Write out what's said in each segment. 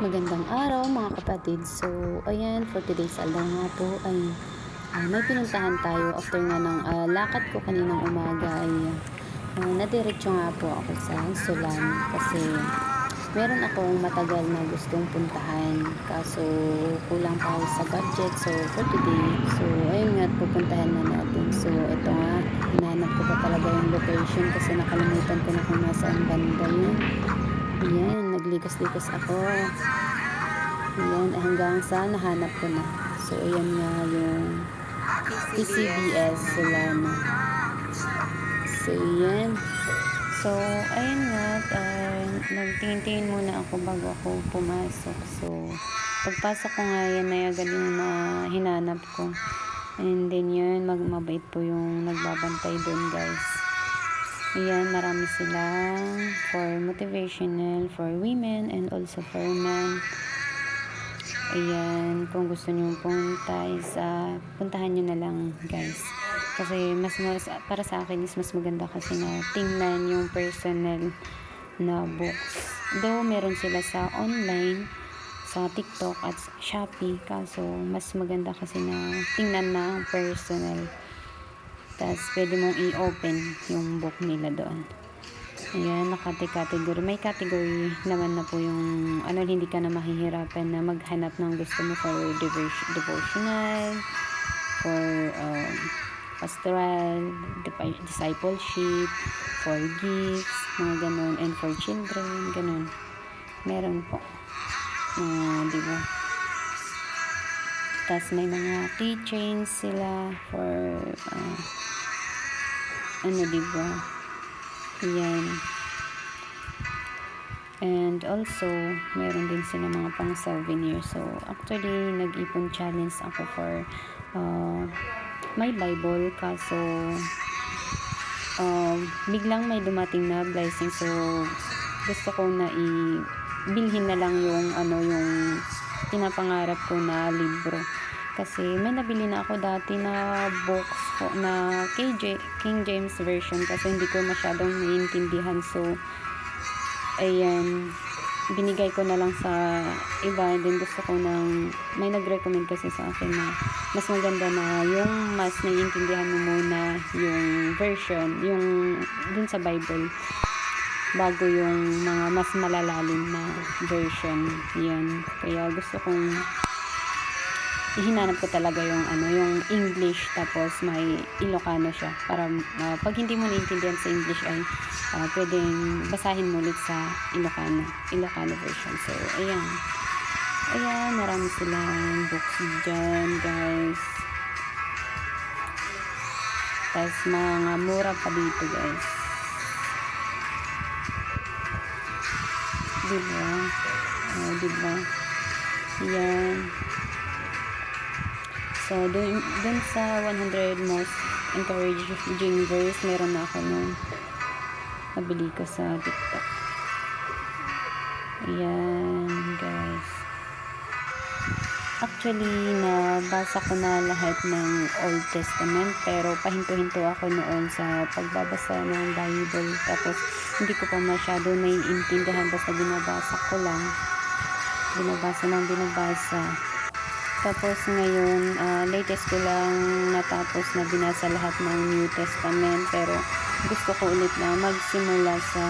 Magandang araw mga kapatid. So, ayan, for today's alaw nga po ay may pinuntahan tayo after nga ng lakad ko kaninang umaga ay nadiretso nga po ako sa Sulan kasi meron akong matagal na gustong puntahan kaso kulang pa ako sa budget. So, for today, so ayun nga, pupuntahan na natin. So, ito nga, hinahanap ko pa talaga yung location kasi nakalimutan ko na kung nasaan banda yun. Ayan, naglikas-likas ako. Ayan, hanggang sa nahanap ko na. So, ayan nga yung PCBS Solano. So, ayan. So, ayan nga, nagtingin-tingin muna ako bago ako pumasok. So, pagpasok ko nga, yan na agad yung hinanap ko. And then yun, mabait po yung nagbabantay doon, guys. Ayan, marami silang for motivational, for women, and also for men. Ayan, kung gusto nyo puntahan nyo na lang, guys. Kasi para sa akin is mas maganda kasi na tingnan yung personal na books. Though meron sila sa online, sa TikTok at Shopee, kaso mas maganda kasi na tingnan na personal. Tapos pwede mong i-open yung book nila doon. Ayan, category. May category naman na po yung hindi ka na mahihirapan na maghanap ng gusto mo for devotional, for pastoral, discipleship, for gifts, mga ganun, and for children, ganun. Meron po. Diba? Tapos may mga keychains sila for diba? Ayan. And also, meron din sila mga pang souvenir. So, actually, nag-ipon challenge ako for my Bible. Kaso, biglang may dumating na blessing. So, gusto ko na bilhin na lang yung pinapangarap ko na libro. Kasi may nabili na ako dati na books na King James Version kasi hindi ko masyadong naiintindihan. So, ayan, binigay ko na lang sa iba. And then gusto ko may nag-recommend kasi sa akin na mas maganda na yung mas naiintindihan mo muna yung version, yung dun sa Bible, bago yung mga mas malalalim na version. Yan. Kaya gusto kong hinanap ko talaga yung English tapos may Ilocano siya para pag hindi mo naiintindihan sa English ay pwedeng basahin mo ulit sa Ilocano version. So, ayan, marami silang books dyan, guys. Tapos mga mura pa dito, guys. Diba? Diba? Ayan. So, dun sa 100 most encouraging verse, meron na ako nung nabili ko sa TikTok. Ayan, guys. Actually, nabasa ko na lahat ng Old Testament, pero pahinto-hinto ako noon sa pagbabasa ng Bible. Tapos, hindi ko pa masyado naiintindihan, basta binabasa ko lang. Binabasa. Tapos ngayon, latest ko lang natapos na binasa lahat ng New Testament, pero gusto ko ulit na magsimula sa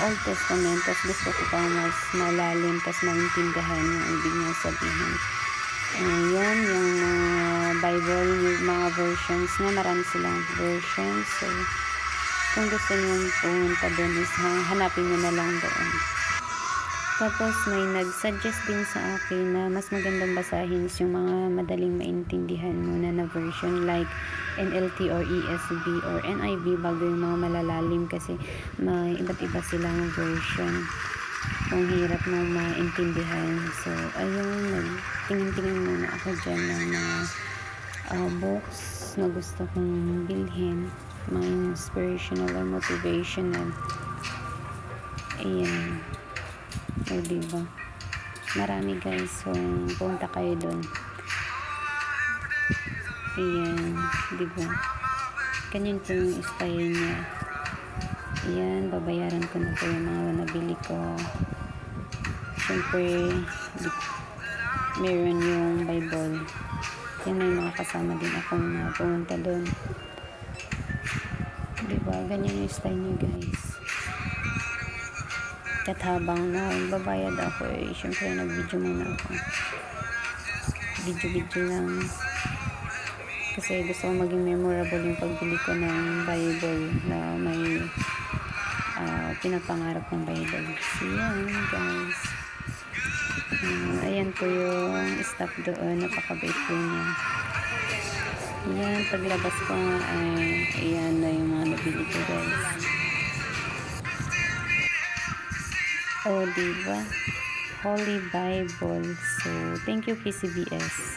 Old Testament. Tapos gusto ko pa mas malalim, tapos maintindihan yung ibig niya sabihin. Ayan, yung Bible, yung mga versions niya, marami silang versions. So, kung gusto niyo pumunta doon is hanapin niyo na lang doon. Tapos may nag-suggest din sa akin na mas magandang basahin is yung mga madaling maintindihan muna na version like NLT or ESV or NIV bago yung mga malalalim kasi may iba't iba silang version. Kung hirap mo maintindihan. So, ayun, nagtingin-tingin muna ako dyan ng mga books na gusto kong bilhin. Mga inspirational or motivational. Ayan. O, diba? Marami, guys. So, punta kayo dun. Ayan. Diba? Ganyan po yung style niya. Ayan. Babayaran ko na po yung mga nabili ko. syempre, meron yung Bible. Yan, may mga kasama din akong pumunta doon. Diba? Ganyan yung style niya, guys. At habang nagbabayad ako, syempre, nag-video muna ako. Video-video lang. Kasi gusto ko maging memorable yung pagbili ko ng Bible na may pinapangarap ng Bible. So, yan, guys. Ayan po yung staff doon. Napakabait po niya. Ayan, paglabas ko nga ayan na yung mga nabili ko, guys. O, diba? Holy Bible. So, thank you, PCBS.